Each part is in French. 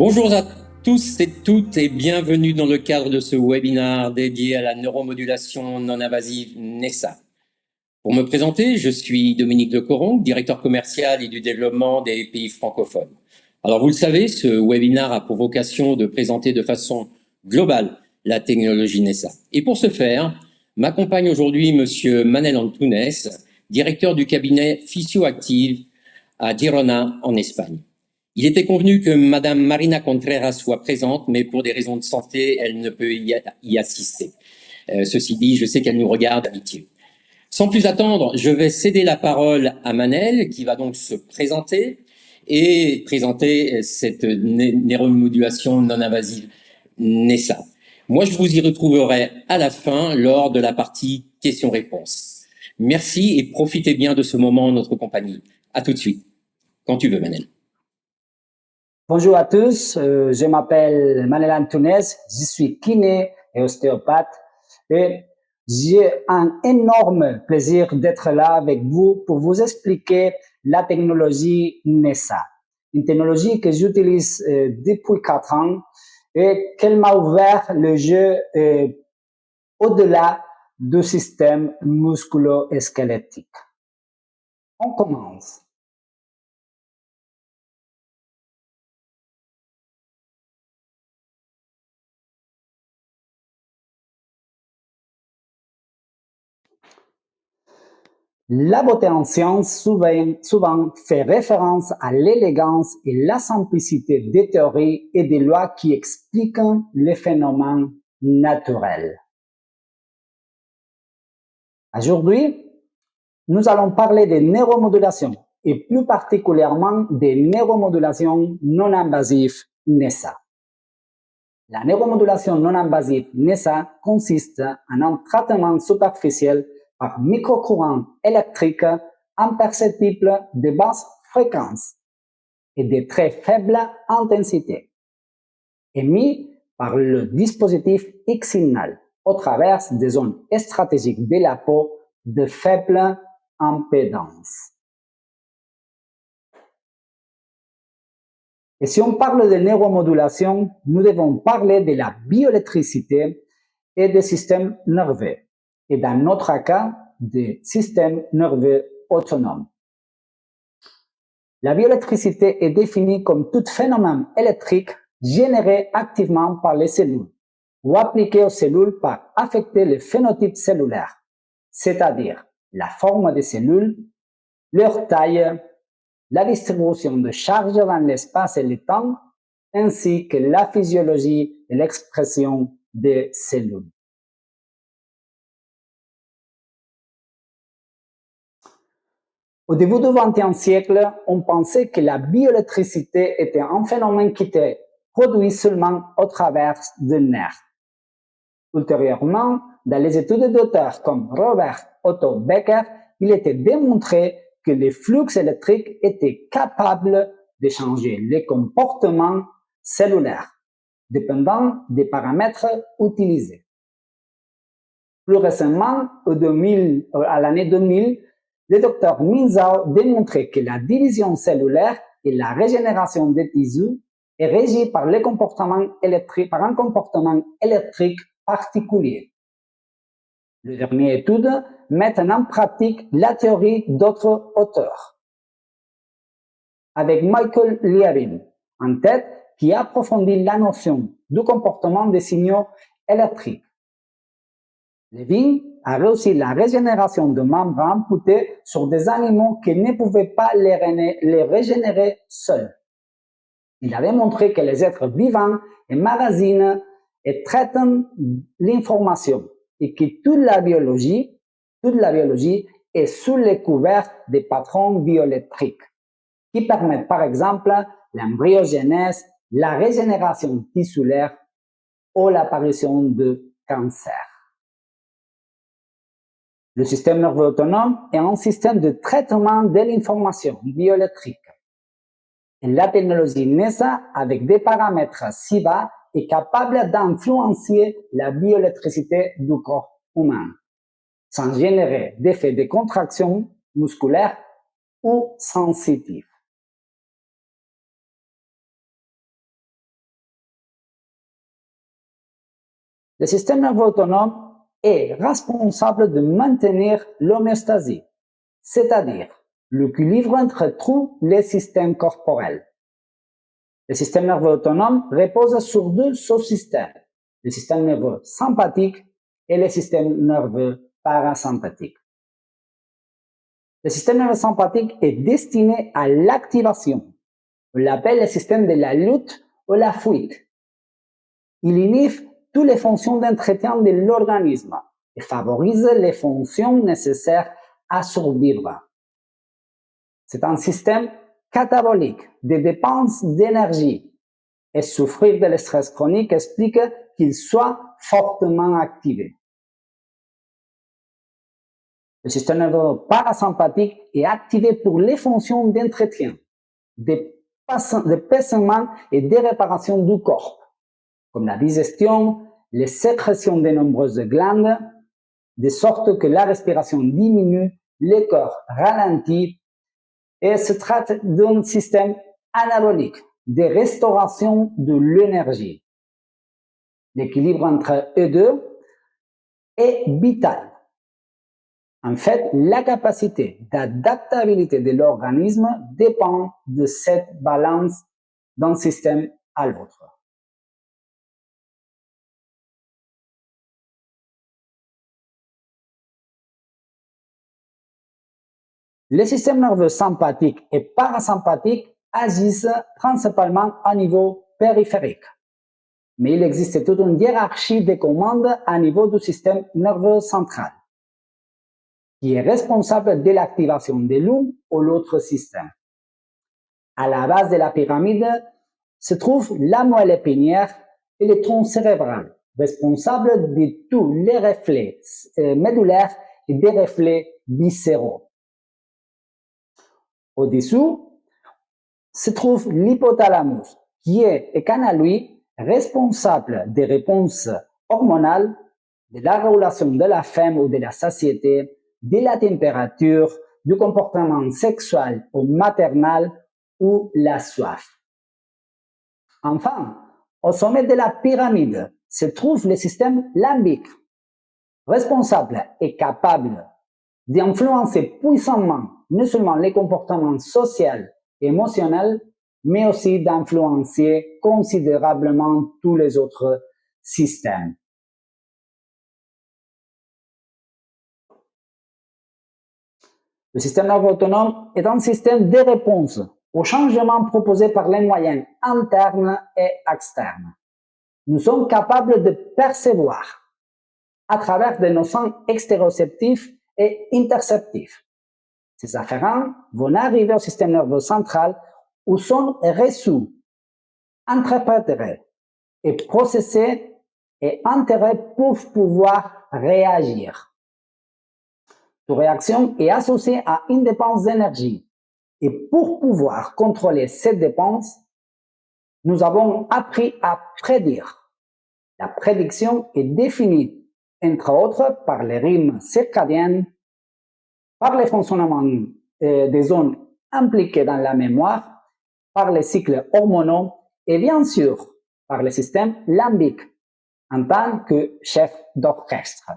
Bonjour à tous et toutes et bienvenue dans le cadre de ce webinaire dédié à la neuromodulation non-invasive NESA. Pour me présenter, je suis Dominique de Coron, directeur commercial et du développement des pays francophones. Alors vous le savez, ce webinaire a pour vocation de présenter de façon globale la technologie NESA. Et pour ce faire, m'accompagne aujourd'hui Monsieur Manel Antunes, directeur du cabinet Physioactive à Girona en Espagne. Il était convenu que Madame Marina Contreras soit présente, mais pour des raisons de santé, elle ne peut y assister. Ceci dit, je sais qu'elle nous regarde d'amitié. Sans plus attendre, je vais céder la parole à Manel, qui va donc se présenter et présenter cette neuromodulation non-invasive NESA. Moi, je vous y retrouverai à la fin lors de la partie questions-réponses. Merci et profitez bien de ce moment en notre compagnie. À tout de suite. Quand tu veux, Manel. Bonjour à tous, je m'appelle Manel Antunes, je suis kiné et ostéopathe et j'ai un énorme plaisir d'être là avec vous pour vous expliquer la technologie NESA, une technologie que j'utilise depuis 4 ans et qu'elle m'a ouvert le jeu au-delà du système musculo-squelettique. On commence. La beauté en science souvent fait référence à l'élégance et la simplicité des théories et des lois qui expliquent les phénomènes naturels. Aujourd'hui, nous allons parler des neuromodulations et plus particulièrement des neuromodulations non-invasives NESA. La neuromodulation non-invasive NESA consiste en un traitement superficiel par microcourant électrique imperceptible de basse fréquence et de très faible intensité, émis par le dispositif X-signal au travers des zones stratégiques de la peau de faible impédance. Et si on parle de neuromodulation, nous devons parler de la bioélectricité et des systèmes nerveux, et dans notre cas, des systèmes nerveux autonomes. La bioélectricité est définie comme tout phénomène électrique généré activement par les cellules ou appliqué aux cellules par affecter le phénotype cellulaire, c'est-à-dire la forme des cellules, leur taille, la distribution de charge dans l'espace et le temps, ainsi que la physiologie et l'expression des cellules. Au début du XXe siècle, on pensait que la bioélectricité était un phénomène qui était produit seulement au travers des nerfs. Ultérieurement, dans les études d'auteurs comme Robert Otto Becker, il était démontré que les flux électriques étaient capables de changer les comportements cellulaires, dépendant des paramètres utilisés. Plus récemment, à l'année 2000, le docteur Minzhou démontrait que la division cellulaire et la régénération des tissus est régie par un comportement électrique particulier. Les dernières études mettent en pratique la théorie d'autres auteurs, avec Michael Levin en tête, qui approfondit la notion du comportement des signaux électriques. Levin a réussi la régénération de membres amputés sur des animaux qui ne pouvaient pas les régénérer seuls. Il avait montré que les êtres vivants emmagasinent et traitent l'information et que toute la biologie est sous les couverts des patrons bioélectriques qui permettent par exemple l'embryogénèse, la régénération tissulaire ou l'apparition de cancer. Le système nerveux autonome est un système de traitement de l'information bioélectrique. Et la technologie NESA, avec des paramètres si bas, est capable d'influencer la bioélectricité du corps humain, sans générer d'effets de contraction musculaire ou sensitifs. Le système nerveux autonome est responsable de maintenir l'homéostasie, c'est-à-dire l'équilibre entre tous les systèmes corporels. Le système nerveux autonome repose sur deux sous-systèmes, le système nerveux sympathique et le système nerveux parasympathique. Le système nerveux sympathique est destiné à l'activation. On l'appelle le système de la lutte ou la fuite. Il inhibe toutes les fonctions d'entretien de l'organisme et favorise les fonctions nécessaires à survivre. C'est un système catabolique de dépenses d'énergie et souffrir de le stress chronique explique qu'il soit fortement activé. Le système nerveux parasympathique est activé pour les fonctions d'entretien, de paisement et de réparation du corps, comme la digestion, les sécrétions de nombreuses glandes, de sorte que la respiration diminue, le corps ralentit et se traite d'un système anabolique de restauration de l'énergie. L'équilibre entre eux deux est vital. En fait, la capacité d'adaptabilité de l'organisme dépend de cette balance d'un système à l'autre. Les systèmes nerveux sympathiques et parasympathiques agissent principalement à niveau périphérique. Mais il existe toute une hiérarchie de commandes à niveau du système nerveux central, qui est responsable de l'activation de l'un ou l'autre système. À la base de la pyramide se trouve la moelle épinière et le tronc cérébral, responsable de tous les reflets médulaires et des reflets viscéraux. Au-dessous se trouve l'hypothalamus, qui est, quant à lui, responsable des réponses hormonales, de la régulation de la faim ou de la satiété, de la température, du comportement sexuel ou maternel ou la soif. Enfin, au sommet de la pyramide se trouve le système limbique, responsable et capable d'influencer puissamment non seulement les comportements sociaux et émotionnels, mais aussi d'influencer considérablement tous les autres systèmes. Le système nerveux autonome est un système de réponse aux changements proposés par les moyens internes et externes. Nous sommes capables de percevoir à travers de nos sens extéroceptifs et interceptifs. Ces afférents vont arriver au système nerveux central où sont reçus, interprétés et processés et enterrés pour pouvoir réagir. Toute réaction est associée à une dépense d'énergie. Et pour pouvoir contrôler cette dépense, nous avons appris à prédire. La prédiction est définie, entre autres, par les rythmes circadiens, par le fonctionnement des zones impliquées dans la mémoire, par les cycles hormonaux et bien sûr par le système limbique en tant que chef d'orchestre.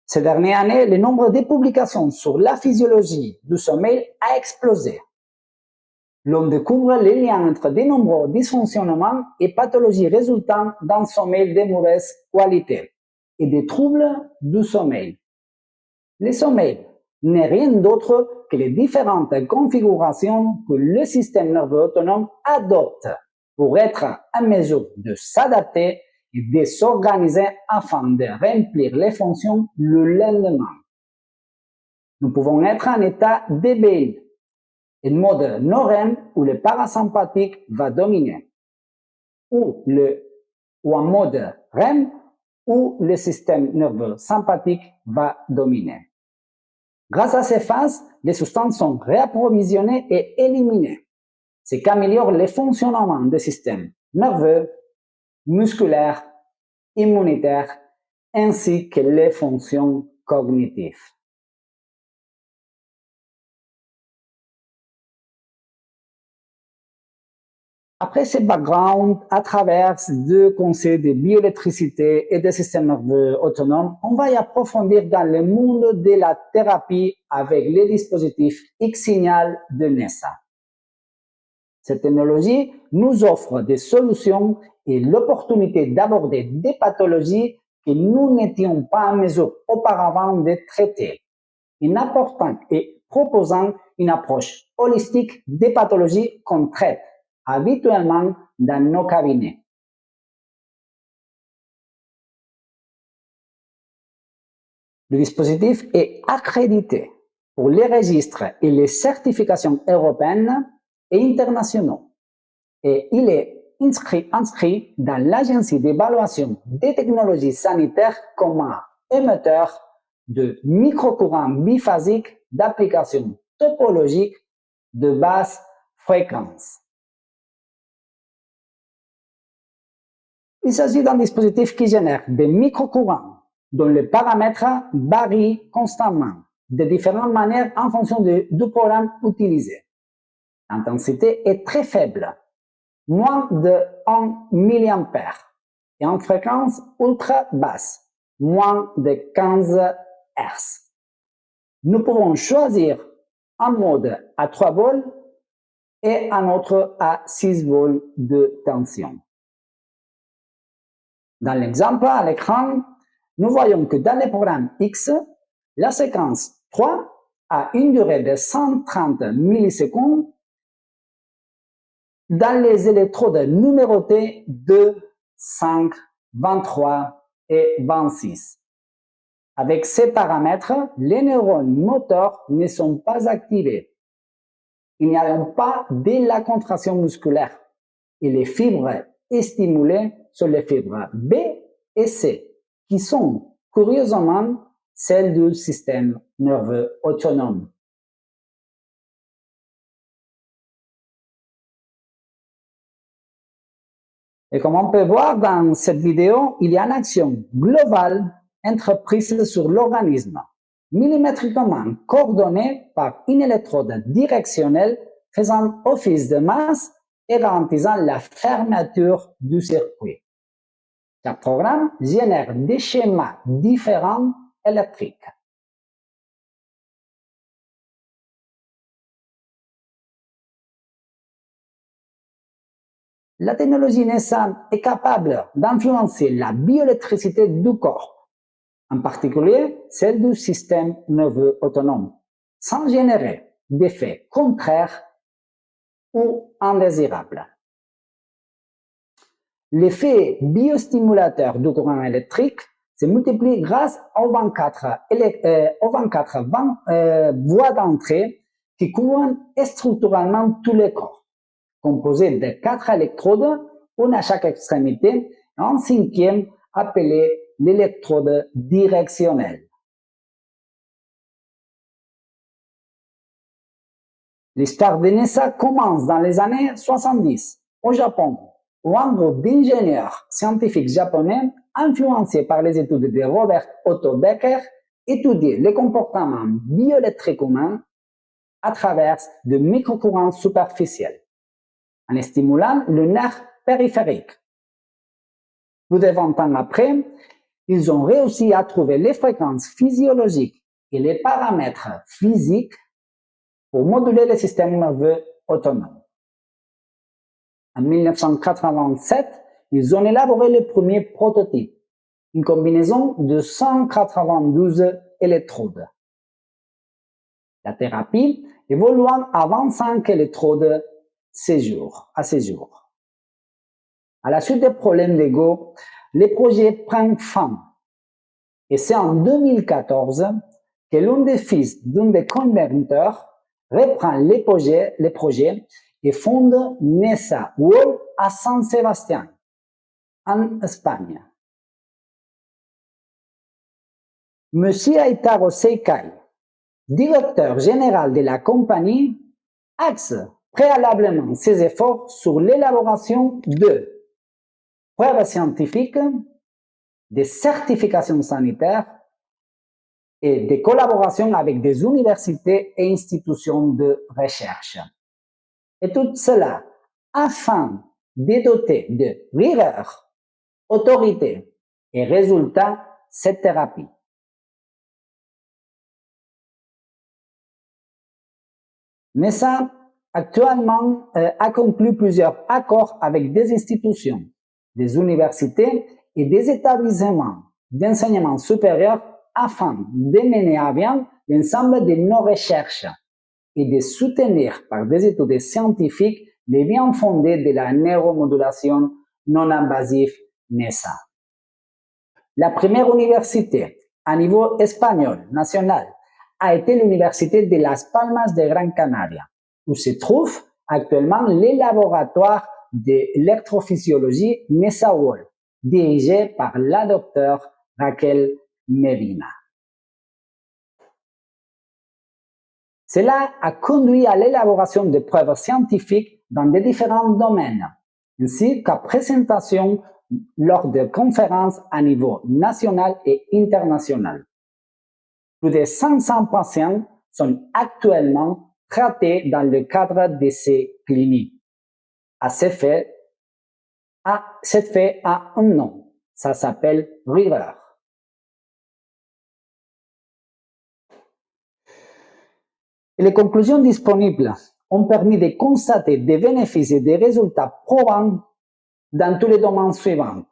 Ces dernières années, le nombre de publications sur la physiologie du sommeil a explosé. L'on découvre les liens entre de nombreux dysfonctionnements et pathologies résultant d'un sommeil de mauvaise qualité et des troubles du sommeil. Le sommeil n'est rien d'autre que les différentes configurations que le système nerveux autonome adopte pour être en mesure de s'adapter et de s'organiser afin de remplir les fonctions le lendemain. Nous pouvons être en état d'éveil, en mode non-REM où le parasympathique va dominer, ou en mode REM où le système nerveux sympathique va dominer. Grâce à ces phases, les substances sont réapprovisionnées et éliminées, ce qui améliore le fonctionnement des systèmes nerveux, musculaires, immunitaires, ainsi que les fonctions cognitives. Après ce background, à travers deux concepts de bioélectricité et de systèmes nerveux autonomes, on va y approfondir dans le monde de la thérapie avec les dispositifs X-Signal de NESA. Cette technologie nous offre des solutions et l'opportunité d'aborder des pathologies que nous n'étions pas en mesure auparavant de traiter, en apportant et proposant une approche holistique des pathologies qu'on traite habituellement dans nos cabinets. Le dispositif est accrédité pour les registres et les certifications européennes et internationaux et il est inscrit dans l'Agence d'évaluation des technologies sanitaires comme un émetteur de microcourants biphasiques d'application topologique de basse fréquence. Il s'agit d'un dispositif qui génère des microcourants dont les paramètres varient constamment de différentes manières en fonction du programme utilisé. L'intensité est très faible, moins de 1 mA, et en fréquence ultra basse, moins de 15 Hz. Nous pouvons choisir un mode à 3 volts et un autre à 6 volts de tension. Dans l'exemple à l'écran, nous voyons que dans le programme X, la séquence 3 a une durée de 130 millisecondes dans les électrodes numérotées 2, 5, 23 et 26. Avec ces paramètres, les neurones moteurs ne sont pas activés. Il n'y a donc pas de la contraction musculaire et les fibres stimulées sont les fibres B et C, qui sont curieusement celles du système nerveux autonome. Et comme on peut voir dans cette vidéo, il y a une action globale entreprise sur l'organisme, millimétriquement coordonnée par une électrode directionnelle faisant office de masse et garantissant la fermeture du circuit. Chaque programme génère des schémas différents électriques. La technologie NESA est capable d'influencer la bioélectricité du corps, en particulier celle du système nerveux autonome, sans générer d'effets contraires ou indésirables. L'effet biostimulateur du courant électrique se multiplie grâce aux 24 voies d'entrée qui couvrent structurellement tous les corps, composés de 4 électrodes, une à chaque extrémité, et un cinquième appelé l'électrode directionnelle. L'histoire de NESA commence dans les années 70 au Japon, où un groupe d'ingénieurs scientifiques japonais, influencés par les études de Robert Otto Becker, étudiait le comportement bioélectrique humain à travers de microcourants superficiels, en stimulant le nerf périphérique. Plus de 20 ans après, ils ont réussi à trouver les fréquences physiologiques et les paramètres physiques pour moduler le système nerveux autonome. En 1987, ils ont élaboré le premier prototype, une combinaison de 192 électrodes. La thérapie évoluant à 25 électrodes à ces jours. À la suite des problèmes d'ego, le projet prend fin. Et c'est en 2014 que l'un des fils d'un des co-inventeurs reprend les projets et fonde NESA World à San Sebastián, en Espagne. Monsieur Aitaro Seikai, directeur général de la compagnie, axe préalablement ses efforts sur l'élaboration de preuves scientifiques, des certifications sanitaires et des collaborations avec des universités et institutions de recherche. Et tout cela afin dédoter de rigueur, autorité et résultat cette thérapie. NESA actuellement a conclu plusieurs accords avec des institutions, des universités et des établissements d'enseignement supérieur afin de mener à bien l'ensemble de nos recherches et de soutenir par des études scientifiques les bien fondés de la neuromodulation non invasive NESA. La première université à niveau espagnol national a été l'université de Las Palmas de Gran Canaria, où se trouve actuellement les laboratoires d'électrophysiologie NESA World, dirigé par la docteure Raquel Medina. Cela a conduit à l'élaboration de preuves scientifiques dans des différents domaines, ainsi qu'à présentation lors de conférences à niveau national et international. Plus de 500 patients sont actuellement traités dans le cadre de ces cliniques. C'est fait à un nom. Ça s'appelle River. Les conclusions disponibles ont permis de constater des bénéfices et des résultats probants dans tous les domaines suivants.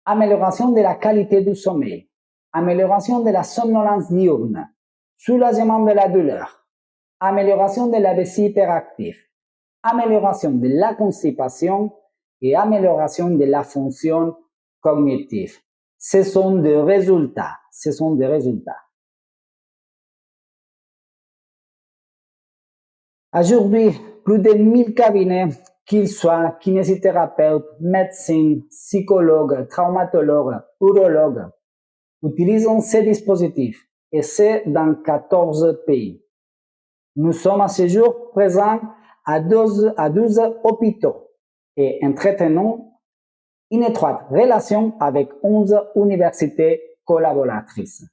Amélioration de la qualité du sommeil, amélioration de la somnolence diurne, soulagement de la douleur, amélioration de la vessie hyperactive, amélioration de la constipation et amélioration de la fonction cognitive. Ce sont des résultats. Aujourd'hui, plus de 1000 cabinets, qu'ils soient kinésithérapeutes, médecins, psychologues, traumatologues, urologues, utilisent ces dispositifs et c'est dans 14 pays. Nous sommes à ce jour présents à 12 hôpitaux et entretenons une étroite relation avec 11 universités collaboratrices.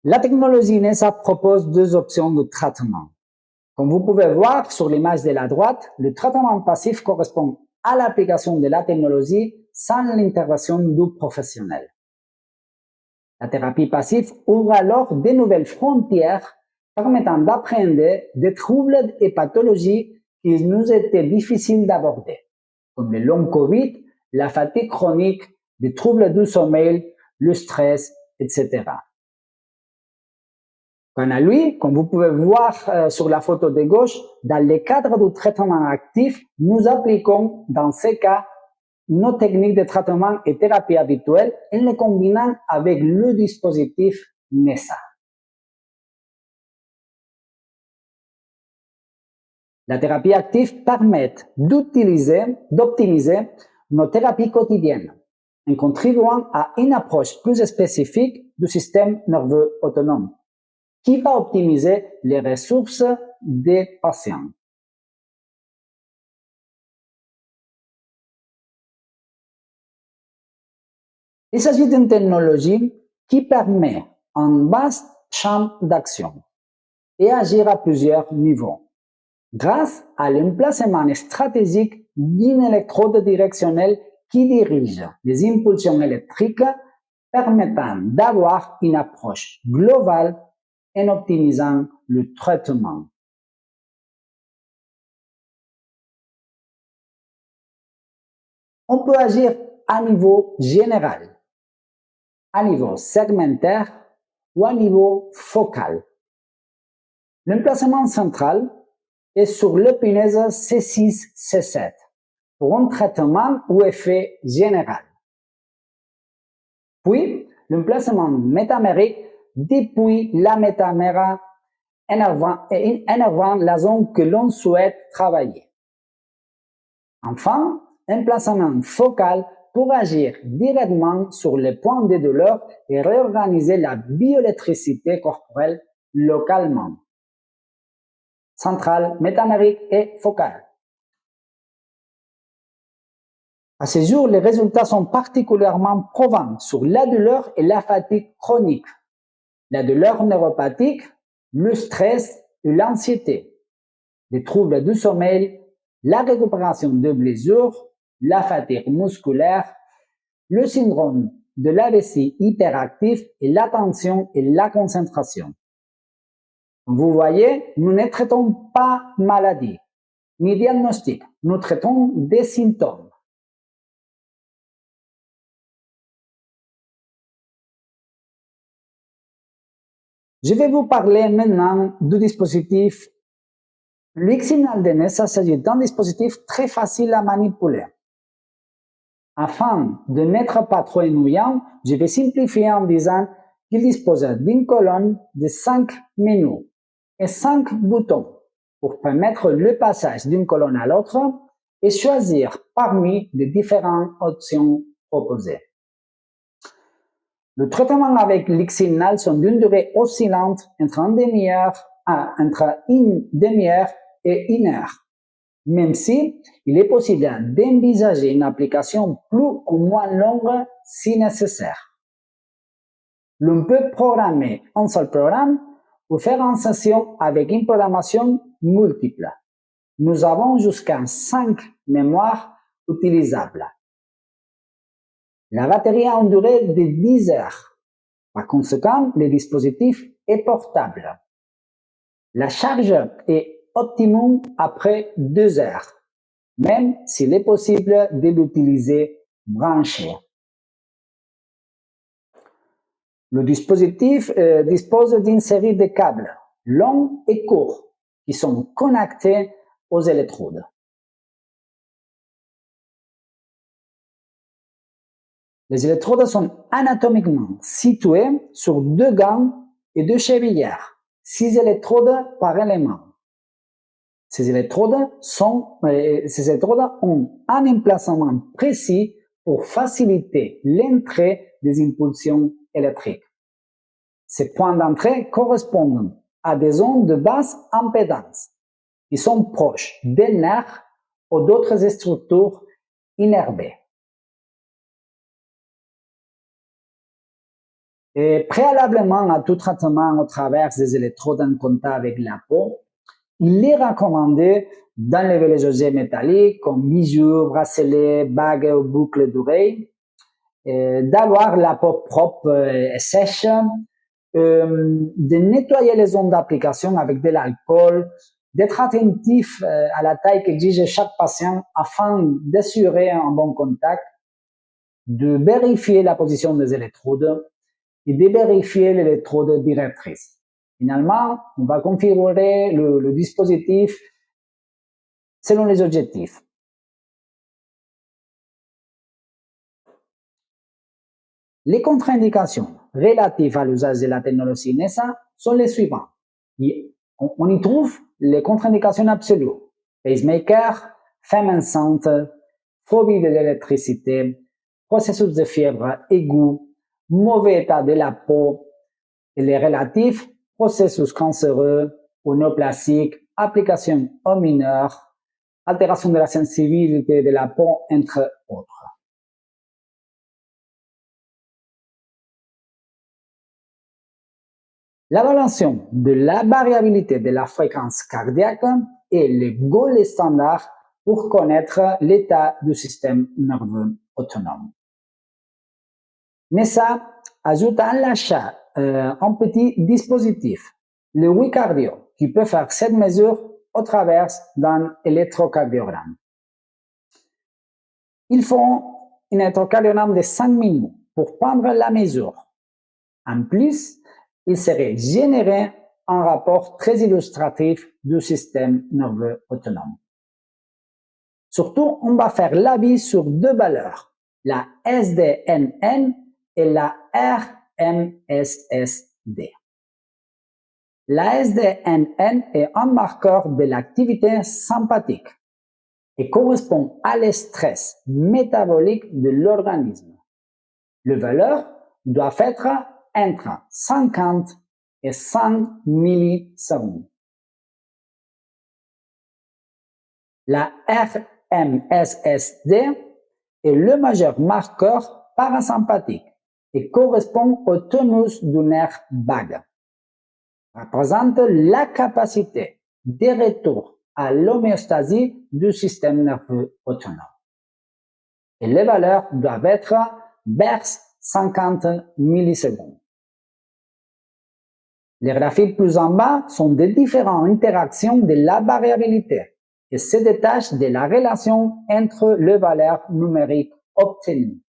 La technologie NESA propose deux options de traitement. Comme vous pouvez voir sur l'image de la droite, le traitement passif correspond à l'application de la technologie sans l'intervention du professionnel. La thérapie passive ouvre alors de nouvelles frontières permettant d'appréhender des troubles et pathologies qui nous étaient difficiles d'aborder, comme le long Covid, la fatigue chronique, les troubles du sommeil, le stress, etc. Quant à lui, comme vous pouvez voir sur la photo de gauche, dans le cadre du traitement actif, nous appliquons dans ces cas nos techniques de traitement et thérapie habituelles en les combinant avec le dispositif NESA. La thérapie active permet d'optimiser nos thérapies quotidiennes en contribuant à une approche plus spécifique du système nerveux autonome, qui va optimiser les ressources des patients. Il s'agit d'une technologie qui permet un vaste champ d'action et agir à plusieurs niveaux, grâce à l'emplacement stratégique d'une électrode directionnelle qui dirige les impulsions électriques, permettant d'avoir une approche globale en optimisant le traitement. On peut agir à niveau général, à niveau segmentaire ou à niveau focal. L'emplacement central est sur l'épinèse C6-C7 pour un traitement ou effet général. Puis, l'emplacement métamérique depuis la métamère énervant la zone que l'on souhaite travailler. Enfin, un placement focal pour agir directement sur les points de douleur et réorganiser la bioélectricité corporelle localement. Centrale, métamérique et focale. À ce jour, les résultats sont particulièrement probants sur la douleur et la fatigue chronique. La douleur neuropathique, le stress et l'anxiété, les troubles du sommeil, la récupération de blessures, la fatigue musculaire, le syndrome de l'AVC hyperactif et l'attention et la concentration. Vous voyez, nous ne traitons pas maladie, ni diagnostic, nous traitons des symptômes. Je vais vous parler maintenant du dispositif. Le signal de NESA s'agit d'un dispositif très facile à manipuler. Afin de n'être pas trop ennuyant, je vais simplifier en disant qu'il dispose d'une colonne de 5 menus et 5 boutons pour permettre le passage d'une colonne à l'autre et choisir parmi les différentes options proposées. Le traitement avec l'X-Signal sont d'une durée oscillante entre une demi-heure et 1 heure, même si il est possible d'envisager une application plus ou moins longue si nécessaire. L'on peut programmer un seul programme ou faire une session avec une programmation multiple. Nous avons jusqu'à 5 mémoires utilisables. La batterie a une durée de 10 heures. Par conséquent, le dispositif est portable. La charge est optimum après 2 heures, même s'il est possible de l'utiliser branché. Le dispositif dispose d'une série de câbles longs et courts qui sont connectés aux électrodes. Les électrodes sont anatomiquement situées sur 2 gants et 2 chevillères, 6 électrodes par élément. Ces électrodes ont un emplacement précis pour faciliter l'entrée des impulsions électriques. Ces points d'entrée correspondent à des zones de basse impédance qui sont proches des nerfs ou d'autres structures innervées. Et préalablement à tout traitement au travers des électrodes en contact avec la peau, il est recommandé d'enlever les objets métalliques comme bijoux, bracelets, bagues ou boucles d'oreilles, d'avoir la peau propre et sèche, de nettoyer les zones d'application avec de l'alcool, d'être attentif à la taille qu'exige chaque patient afin d'assurer un bon contact, de vérifier la position des électrodes et de vérifier l'électrode directrice. Finalement, on va configurer le dispositif selon les objectifs. Les contre-indications relatives à l'usage de la technologie NESA sont les suivantes. On y trouve les contre-indications absolues: pacemaker, femme enceinte, phobie de l'électricité, processus de fièvre aiguë, mauvais état de la peau, et les relatifs: processus cancéreux ou néoplasique, application aux mineurs, altération de la sensibilité de la peau, entre autres. L'évaluation de la variabilité de la fréquence cardiaque est le gold standard pour connaître l'état du système nerveux autonome. NESA ajoute à l'achat un petit dispositif, le WeCardio, qui peut faire cette mesure au travers d'un électrocardiogramme. Il faut un électrocardiogramme de 5 minutes pour prendre la mesure. En plus, il serait généré un rapport très illustratif du système nerveux autonome. Surtout, on va faire l'avis sur 2 valeurs, la SDNN et la RMSSD. La SDNN est un marqueur de l'activité sympathique et correspond à le stress métabolique de l'organisme. Les valeurs doivent être entre 50 et 100 millisecondes. La RMSSD est le majeur marqueur parasympathique et correspond au tonus du nerf vague. représente la capacité de retour à l'homéostasie du système nerveux autonome. Et les valeurs doivent être vers 50 millisecondes. Les graphiques plus en bas sont des différentes interactions de la variabilité et se détachent de la relation entre les valeurs numériques obtenues.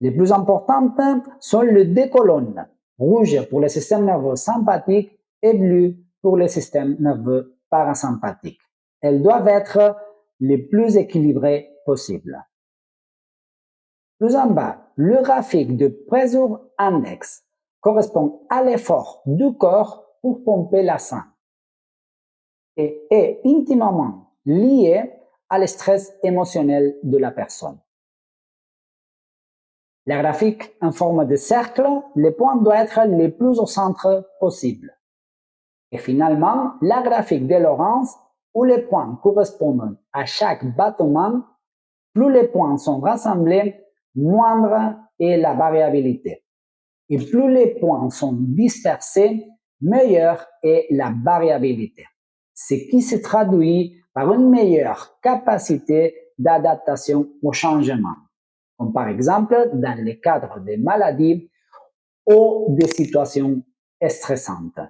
Les plus importantes sont les deux colonnes, rouge pour le système nerveux sympathique et bleu pour le système nerveux parasympathique. Elles doivent être les plus équilibrées possibles. Plus en bas, le graphique de Pressure Index correspond à l'effort du corps pour pomper la sang et est intimement lié à le stress émotionnel de la personne. Le graphique en forme de cercle, les points doivent être les plus au centre possible. Et finalement, la graphique de Lorentz, où les points correspondent à chaque battement, plus les points sont rassemblés, moindre est la variabilité. Et plus les points sont dispersés, meilleure est la variabilité, ce qui se traduit par une meilleure capacité d'adaptation au changement, comme par exemple dans le cadre des maladies ou des situations stressantes.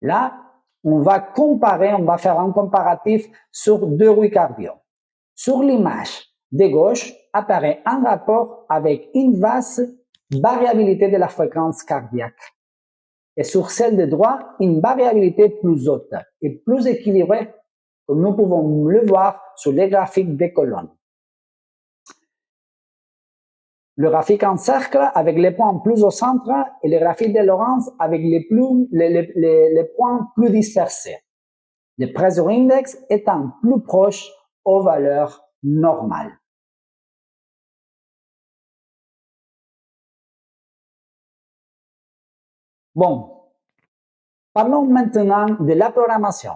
Là, on va faire un comparatif sur deux rues cardio. Sur l'image de gauche apparaît un rapport avec une vaste variabilité de la fréquence cardiaque. Et sur celle de droite, une variabilité plus haute et plus équilibrée, comme nous pouvons le voir sur les graphiques des colonnes. Le graphique en cercle avec les points plus au centre et le graphique de Lorentz avec les points plus dispersés. Le pressure index étant plus proche aux valeurs normales. Bon, parlons maintenant de la programmation.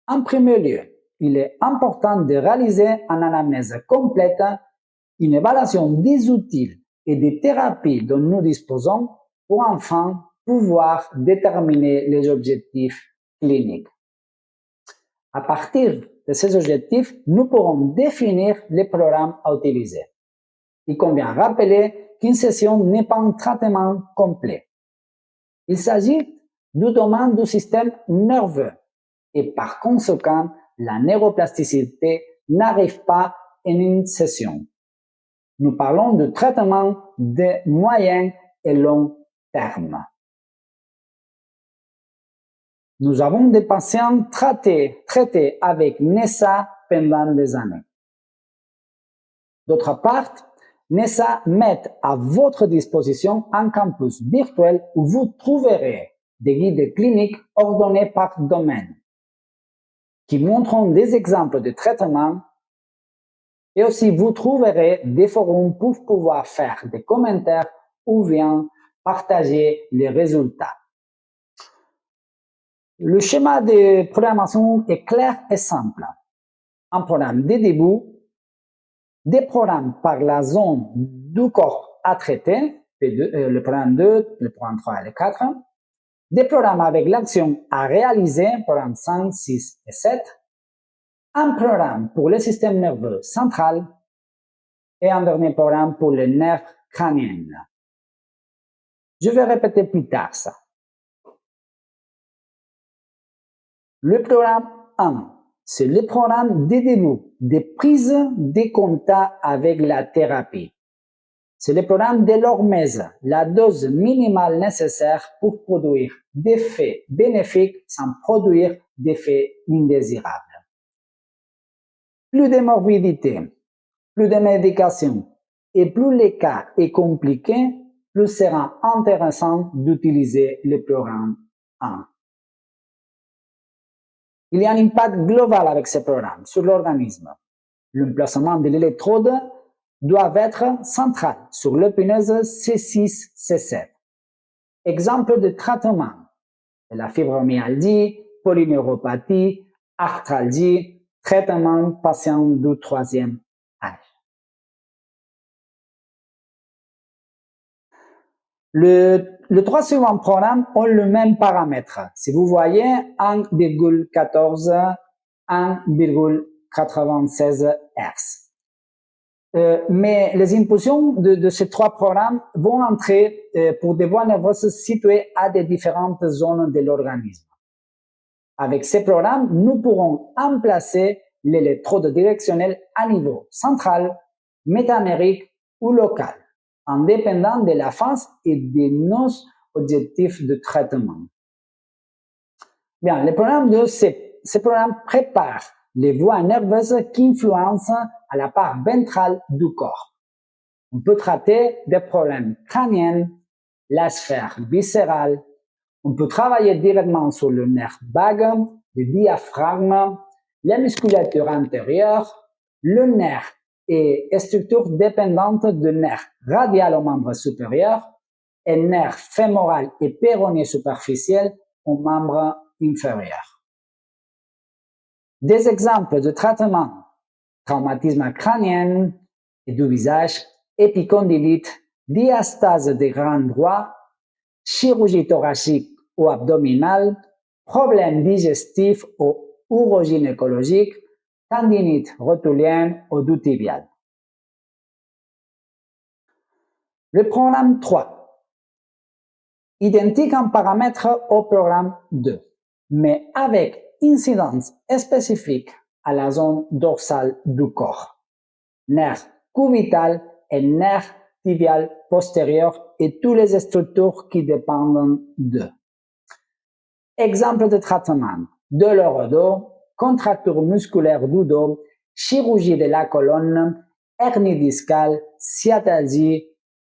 En premier lieu, il est important de réaliser une anamnèse complète, une évaluation des outils et des thérapies dont nous disposons pour enfin pouvoir déterminer les objectifs cliniques. À partir de ces objectifs, nous pourrons définir les programmes à utiliser. Il convient rappeler qu'une session n'est pas un traitement complet. Il s'agit du domaine du système nerveux et par conséquent, la neuroplasticité n'arrive pas en une session. Nous parlons de traitement de moyen et long terme. Nous avons des patients traités avec NESA pendant des années. D'autre part, NESA met à votre disposition un campus virtuel où vous trouverez des guides cliniques ordonnés par domaine qui montreront des exemples de traitements et aussi vous trouverez des forums pour pouvoir faire des commentaires ou bien partager les résultats. Le schéma de programmation est clair et simple. Un programme de début, des programmes par la zone du corps à traiter, le programme 2, le programme 3 et le 4, des programmes avec l'action à réaliser, programme 5, 6 et 7, un programme pour le système nerveux central et un dernier programme pour le nerf crânien. Je vais répéter plus tard ça. Le programme 1, c'est le programme de début, de prise de contact avec la thérapie. C'est le programme de l'hormèse, la dose minimale nécessaire pour produire des effets bénéfiques sans produire d'effets indésirables. Plus de morbidité, plus de médication et plus le cas est compliqué, plus sera intéressant d'utiliser le programme 1. Il y a un impact global avec ce programme sur l'organisme. L'emplacement de l'électrode doit être central sur l'épineuse C6, C7. Exemple de traitement, la fibromyalgie, polyneuropathie, arthralgie, traitement patient du troisième âge. Le trois suivants programmes ont le même paramètre. Si vous voyez 1,14, 1,96 Hz. Mais les impulsions de ces trois programmes vont entrer pour des voies nerveuses situées à des différentes zones de l'organisme. Avec ces programmes, nous pourrons emplacer l'électrode directionnelle à niveau central, métamérique ou local, en dépendant de la phase et de nos objectifs de traitement. Bien, le programme 2, ce programme prépare les voies nerveuses qui influencent à la part ventrale du corps. On peut traiter des problèmes crâniens, la sphère viscérale. On peut travailler directement sur le nerf vague, le diaphragme, la musculature antérieure, le nerf et structure dépendante du nerf radial au membre supérieur et nerf fémoral et péroné superficiel au membre inférieur. Des exemples de traitement: traumatisme crânien et du visage, épicondylite, diastase des grands droits, chirurgie thoracique ou abdominale, problèmes digestifs ou urogynécologiques, tendinite rotulienne ou du tibial. Le programme 3, identique en paramètres au programme 2, mais avec incidence spécifique à la zone dorsale du corps, nerf cubital et nerf tibial postérieur et toutes les structures qui dépendent d'eux. Exemple de traitement: douleur au dos, contracture musculaire du dos, chirurgie de la colonne, hernie discale, sciatalgie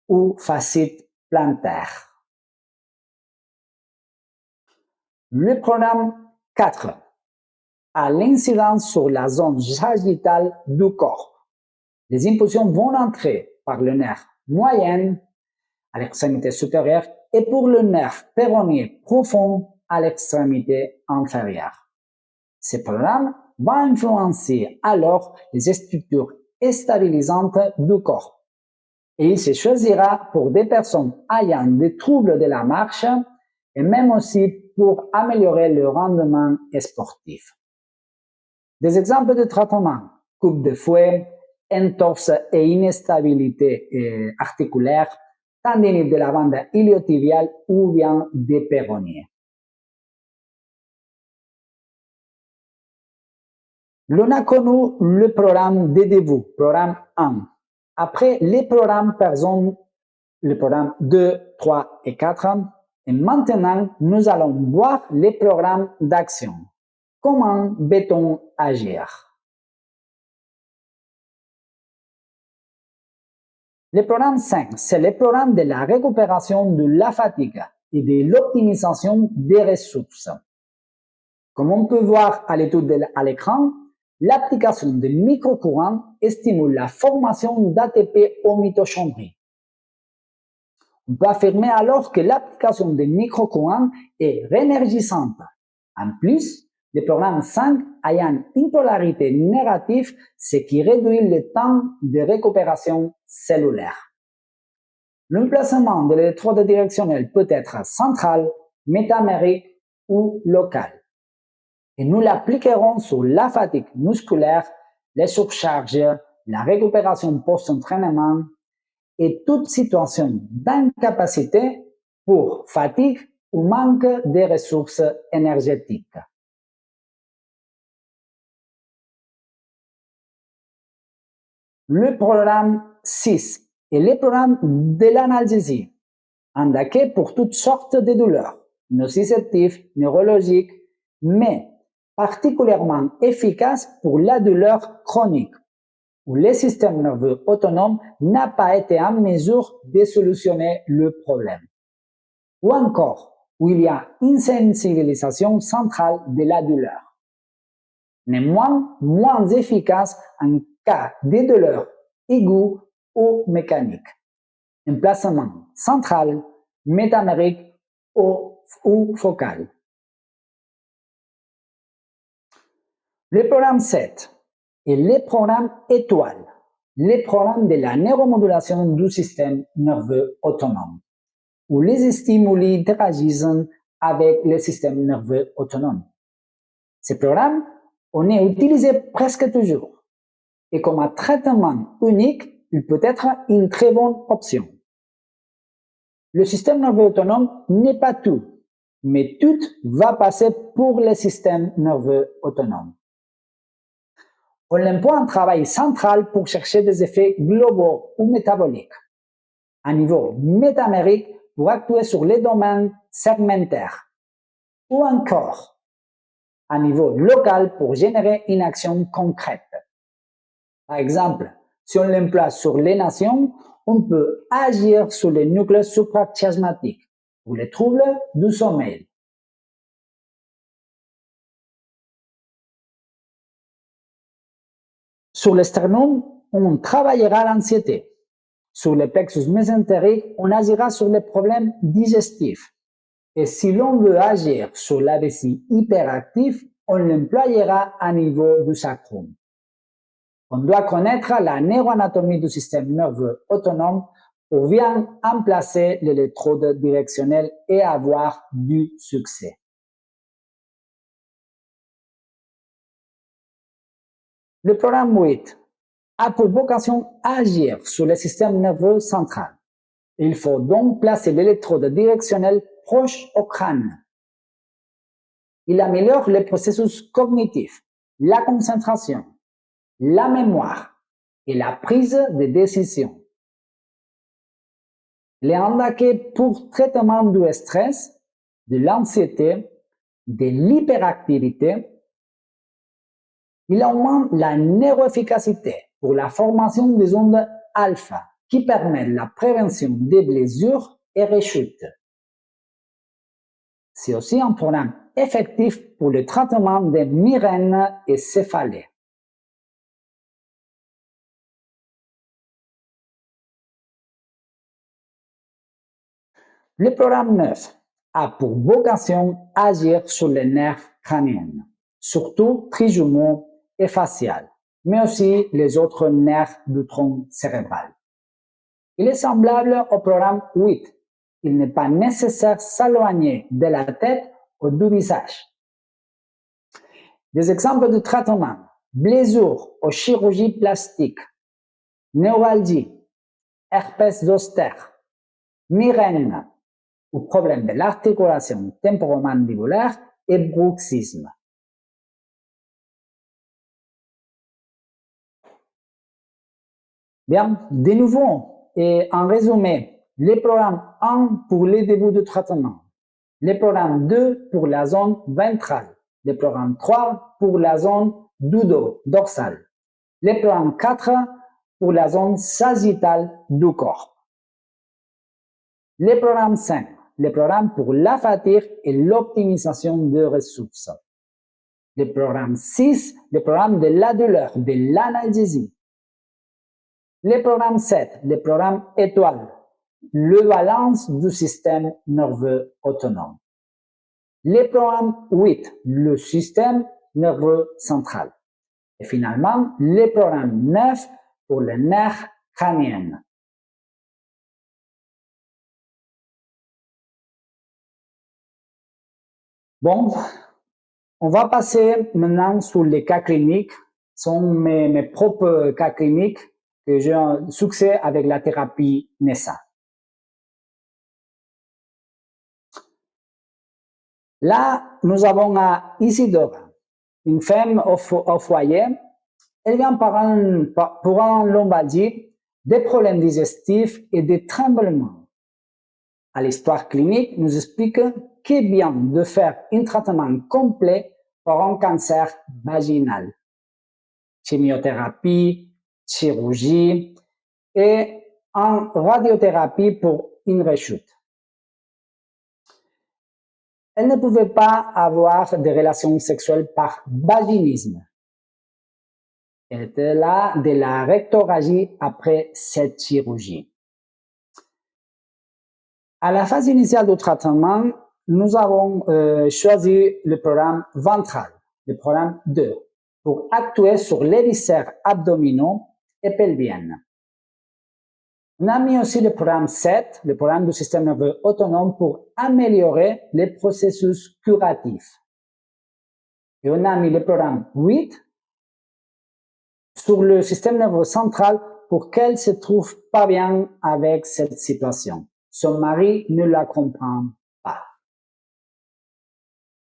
ou fascite plantaire. Le programme 4 a l'incidence sur la zone sagittale du corps. Les impulsions vont entrer par le nerf moyen à l'extrémité supérieure et pour le nerf péronné profond à l'extrémité inférieure. Ce programme va influencer alors les structures stabilisantes du corps et il se choisira pour des personnes ayant des troubles de la marche et même aussi pour améliorer le rendement sportif. Des exemples de traitement: coupe de fouet, entorse et instabilité articulaire, tendinite de la bande iliotibiale ou bien des péronées. L'on a connu le programme de début, programme 1. Après les programmes personnes, le programme 2, 3 et 4. Et maintenant, nous allons voir les programmes d'action. Comment va-t-on agir? Le programme 5, c'est le programme de la récupération de la fatigue et de l'optimisation des ressources. Comme on peut voir à l'étude à l'écran, l'application de microcourants stimule la formation d'ATP aux mitochondries. On peut affirmer alors que l'application de microcourants est réénergisante. En plus, le programme 5 a une polarité négative, ce qui réduit le temps de récupération cellulaire. L'emplacement de l'électrode directionnelle peut être central, métamérique ou local. Et nous l'appliquerons sur la fatigue musculaire, les surcharges, la récupération post-entraînement et toute situation d'incapacité pour fatigue ou manque de ressources énergétiques. Le programme 6 est le programme de l'analgésie, indiqué pour toutes sortes de douleurs, nociceptives, neurologiques, mais particulièrement efficace pour la douleur chronique, où le système nerveux autonome n'a pas été en mesure de solutionner le problème. Ou encore, où il y a une sensibilisation centrale de la douleur. Néanmoins, moins efficace en cas de douleur aiguë ou mécanique. Emplacement central, métamérique ou focal. Le programme 7 est le programme étoile, le programme de la neuromodulation du système nerveux autonome, où les stimuli interagissent avec le système nerveux autonome. Ces programmes, on est utilisé presque toujours. Et comme un traitement unique, il peut être une très bonne option. Le système nerveux autonome n'est pas tout, mais tout va passer pour le système nerveux autonome. On emploie un travail central pour chercher des effets globaux ou métaboliques. À niveau métamérique, pour actuer sur les domaines segmentaires. Ou encore, à niveau local, pour générer une action concrète. Par exemple, si on l'emploie sur les nations, on peut agir sur les nucléus suprachiasmatiques ou les troubles du sommeil. Sur le sternum, on travaillera l'anxiété. Sur le plexus mésentérique, on agira sur les problèmes digestifs. Et si l'on veut agir sur la vessie hyperactive, on l'employera à niveau du sacrum. On doit connaître la neuroanatomie du système nerveux autonome pour bien emplacer l'électrode directionnelle et avoir du succès. Le programme 8 a pour vocation agir sur le système nerveux central. Il faut donc placer l'électrode directionnelle proche au crâne. Il améliore les processus cognitifs, la concentration, la mémoire et la prise de décision. Il est indiqué pour traitement du stress, de l'anxiété, de l'hyperactivité. Il augmente la neuroefficacité pour la formation des ondes alpha qui permettent la prévention des blessures et rechutes. C'est aussi un programme effectif pour le traitement des migraines et céphalées. Le programme 9 a pour vocation agir sur les nerfs crâniens, surtout trijumeaux et facial, mais aussi les autres nerfs du tronc cérébral. Il est semblable au programme 8. Il n'est pas nécessaire de s'éloigner de la tête ou du visage. Des exemples de traitement: blessures ou chirurgie plastique, névralgie, herpès zoster, migraine ou problème de l'articulation temporomandibulaire et bruxisme. Bien, de nouveau, et en résumé, le programme 1 pour les débuts de traitement, le programme 2 pour la zone ventrale, le programme 3 pour la zone du dos, dorsale, le programme 4 pour la zone sagittale du corps. Le programme 5, le programme pour la fatigue et l'optimisation des ressources. Le programme 6, le programme de la douleur, de l'analgésie. Le programme 7, le programme étoile, le balance du système nerveux autonome. Le programme 8, le système nerveux central. Et finalement, le programme 9 pour le nerf crânien. Bon, on va passer maintenant sur les cas cliniques. Ce sont mes propres cas cliniques que j'ai un succès avec la thérapie NESA. Là, nous avons à Isidora, une femme au foyer. Elle vient pour un lombalgie, des problèmes digestifs et des tremblements. À l'histoire clinique, nous explique qu'il est bien de faire un traitement complet pour un cancer vaginal. Chimiothérapie, chirurgie et en radiothérapie pour une rechute. Elle ne pouvait pas avoir de relations sexuelles par vaginisme. Elle était là de la rectorragie après cette chirurgie. À la phase initiale du traitement, nous avons choisi le programme ventral, le programme 2, pour actuer sur les viscères abdominaux et pelviennes. On a mis aussi le programme 7, le programme du système nerveux autonome, pour améliorer les processus curatifs. Et on a mis le programme 8 sur le système nerveux central pour qu'elle se trouve pas bien avec cette situation. Son mari ne la comprend pas.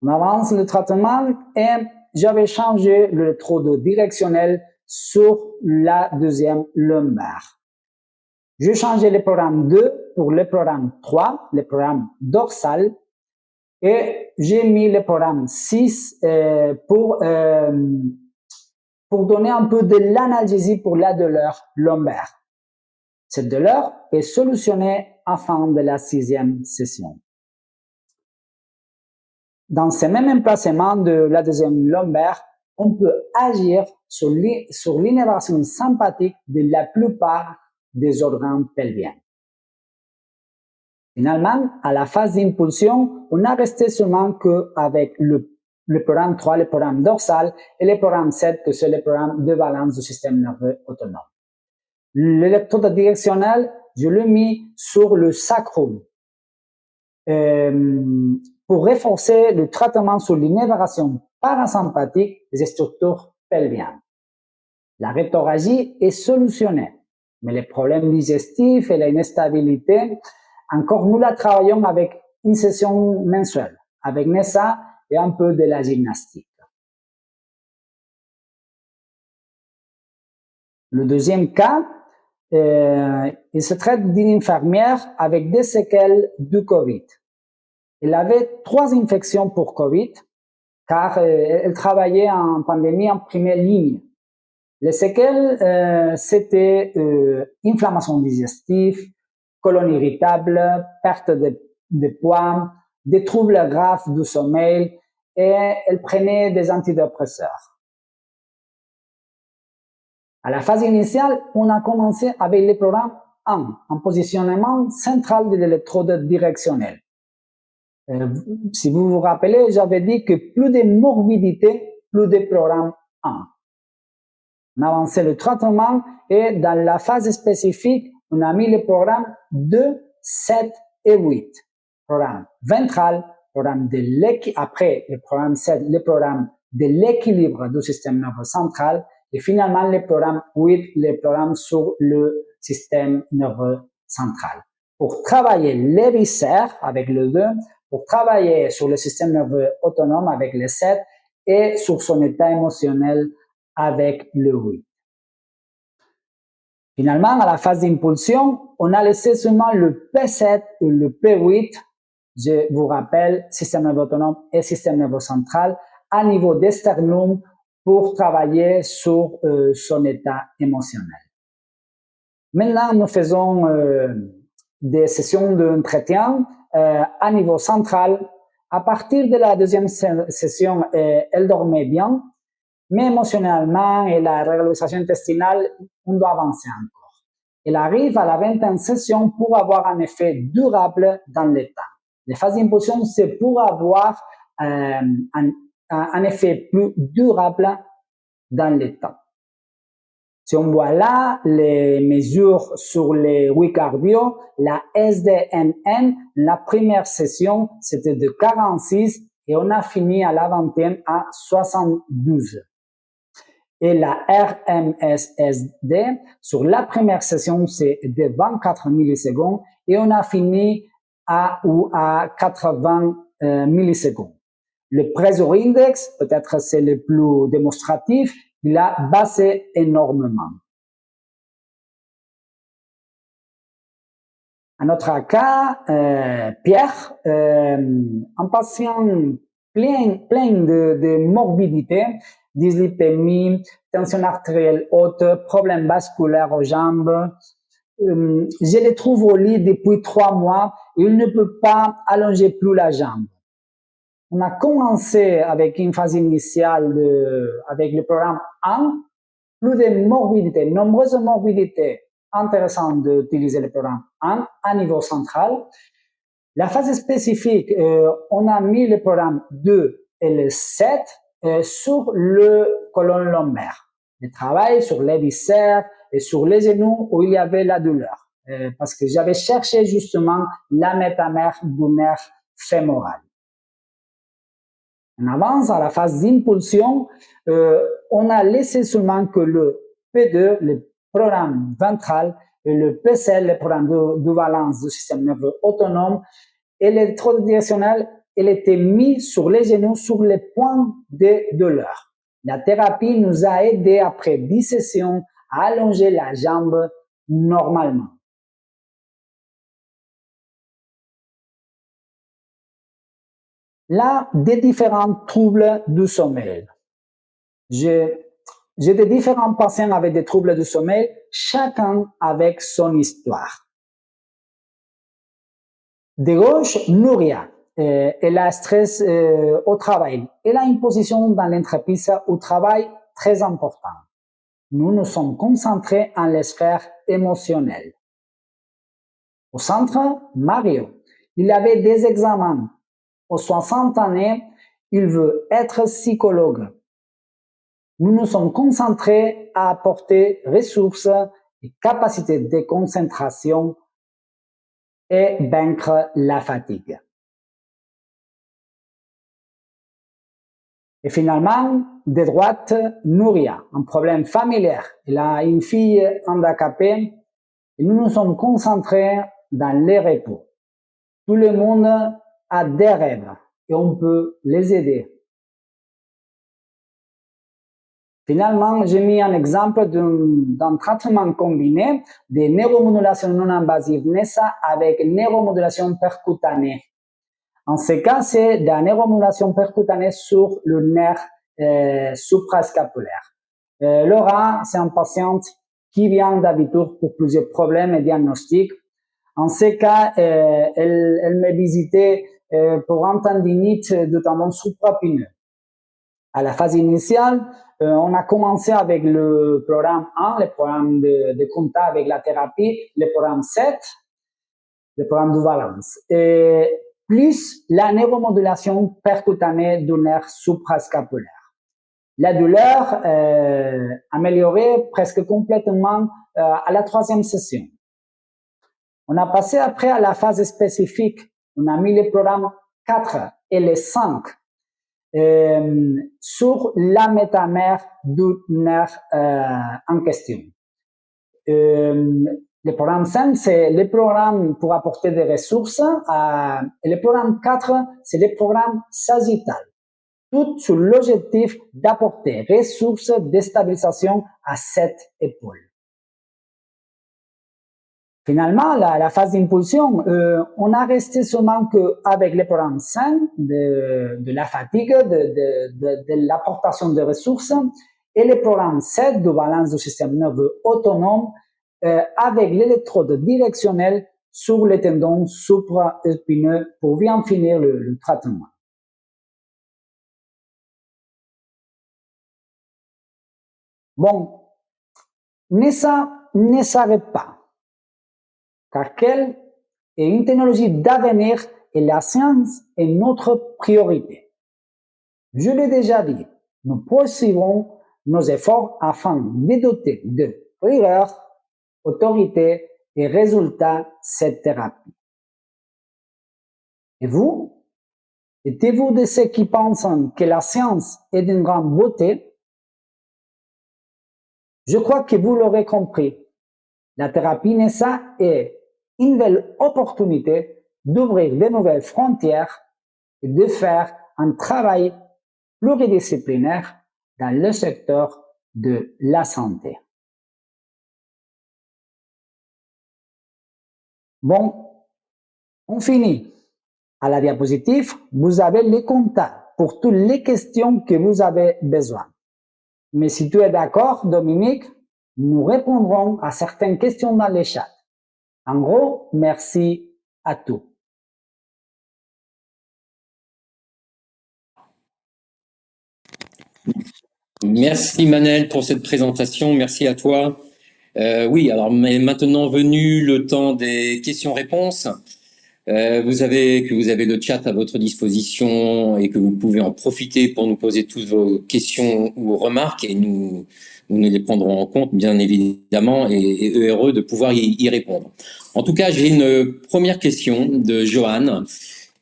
On avance le traitement et j'avais changé l'électrode directionnelle sur la deuxième lombaire. J'ai changé le programme 2 pour le programme 3, le programme dorsal, et j'ai mis le programme 6 pour donner un peu de l'analgésie pour la douleur lombaire. Cette douleur est solutionnée à la fin de la 6e session. Dans ce même emplacement de la deuxième lombaire, on peut agir sur l'innervation sympathique de la plupart des organes pelviens. Finalement, à la phase d'impulsion, on a resté seulement qu'avec le programme 3, le programme dorsal, et le programme 7, que c'est le programme de balance du système nerveux autonome. L'électrode directionnelle, je l'ai mis sur le sacrum pour renforcer le traitement sur l'innervation parasympathique des structures pelviennes. La rétorragie est solutionnée, mais les problèmes digestifs et l'instabilité, encore nous la travaillons avec une session mensuelle, avec Nessa et un peu de la gymnastique. Le deuxième cas, il se traite d'une infirmière avec des séquelles du Covid. Elle avait 3 infections pour Covid, car elle travaillait en pandémie en première ligne. Les séquelles, c'était inflammation digestive, colon irritable, perte de poids, des troubles graves du sommeil, et elle prenait des antidépresseurs. À la phase initiale, on a commencé avec le programme 1, en positionnement central de l'électrode directionnelle. Si vous vous rappelez, j'avais dit que plus de morbidité, plus de programme 1. On a avancé le traitement et dans la phase spécifique, on a mis le programme 2, 7 et 8. Programme ventral, programme après le programme 7, le programme de l'équilibre du système nerveux central et finalement le programme 8, le programme sur le système nerveux central. Pour travailler les viscères avec le 2, pour travailler sur le système nerveux autonome avec le 7 et sur son état émotionnel avec le 8. Finalement, à la phase d'impulsion, on a laissé seulement le P7 ou le P8, je vous rappelle, système nerveux autonome et système nerveux central, à niveau d'esternum pour travailler sur son état émotionnel. Maintenant, nous faisons des sessions d'entretien à niveau central. À partir de la deuxième session, elle dormait bien, mais émotionnellement et la régularisation intestinale, on doit avancer encore. Elle arrive à la 20e session pour avoir un effet durable dans le temps. Les phases d'impulsion, c'est pour avoir un effet plus durable dans le temps. Si on voit là les mesures sur les 8 cardio, la SDNN, la première session, c'était de 46 et on a fini à la 20e à 72. Et la RMSSD, sur la première session, c'est de 24 millisecondes et on a fini à 80 millisecondes. Le pressure index, peut-être c'est le plus démonstratif, il a baissé énormément. Un autre cas, Pierre, un patient plein de morbidité, dyslipémie, tension artérielle haute, problème vasculaire aux jambes. Je le trouve au lit depuis 3 mois et il ne peut pas allonger plus la jambe. On a commencé avec une phase initiale avec le programme 1, plus de morbidités, nombreuses morbidités, intéressant d'utiliser le programme 1 à niveau central. La phase spécifique, on a mis le programme 2 et le 7 sur le colon lombaire. Le travail sur les viscères et sur les genoux où il y avait la douleur. parce que j'avais cherché justement la métamère du nerf fémoral. On avance à la phase d'impulsion, on a laissé seulement que le P2, le programme ventral, et le PCL, le programme de valence du système nerveux autonome, et l'électrode directionnelle, elle était mise sur les genoux, sur les points de douleur. La thérapie nous a aidé après 10 sessions à allonger la jambe normalement. Là, des différents troubles du sommeil. J'ai des différents patients avec des troubles du sommeil, chacun avec son histoire. De gauche, Nouria. Elle a stress au travail. Elle a une position dans l'entreprise au travail très importante. Nous nous sommes concentrés en les sphères émotionnelles. Au centre, Mario. Il avait des examens. Aux 60 années, il veut être psychologue. Nous nous sommes concentrés à apporter ressources et capacités de concentration et vaincre la fatigue. Et finalement, de droite, Nouria, un problème familial. Elle a une fille handicapée et nous nous sommes concentrés dans les repos. Tout le monde a des rêves et on peut les aider. Finalement, j'ai mis un exemple d'un traitement combiné de neuromodulation non invasive NESA avec neuromodulation percutanée. En ce cas, c'est de la neuromodulation percutanée sur le nerf suprascapulaire. Laura, c'est une patiente qui vient d'habitude pour plusieurs problèmes et diagnostics. En ce cas, elle me visitait pour un tendinite du tendon suprapineux. À la phase initiale, on a commencé avec le programme 1, le programme de contact avec la thérapie, le programme 7, le programme de valence, et plus la neuromodulation percutanée du nerf suprascapulaire. La douleur améliorée presque complètement à la 3e session. On a passé après à la phase spécifique. On a mis les programmes 4 et les 5 sur la métamère du nerf en question. Le programme 5, c'est le programme pour apporter des ressources. Et le programme 4, c'est le programme sagittal. Tout sur l'objectif d'apporter ressources de stabilisation à cette épaule. Finalement, la phase d'impulsion, on a resté seulement qu'avec le programme 5 de la fatigue, de l'apportation de ressources, et le programme 7 de balance du système nerveux autonome avec l'électrode directionnelle sur les tendons supraépineux pour bien finir le traitement. Bon, NESA ne s'arrête pas, car quelle est une technologie d'avenir et la science est notre priorité. Je l'ai déjà dit, nous poursuivrons nos efforts afin de doter de rigueur, autorité et résultats cette thérapie. Et vous, êtes-vous de ceux qui pensent que la science est d'une grande beauté? Je crois que vous l'aurez compris. La thérapie NESA est une belle opportunité d'ouvrir de nouvelles frontières et de faire un travail pluridisciplinaire dans le secteur de la santé. Bon, on finit. À la diapositive, vous avez les contacts pour toutes les questions que vous avez besoin. Mais si tu es d'accord, Dominique, nous répondrons à certaines questions dans le chat. En gros, merci à tous. Merci Manel pour cette présentation, merci à toi. Oui, alors maintenant venu le temps des questions-réponses. Vous savez que vous avez le chat à votre disposition et que vous pouvez en profiter pour nous poser toutes vos questions ou remarques et nous les prendrons en compte, bien évidemment, et heureux de pouvoir y répondre. En tout cas, j'ai une première question de Johan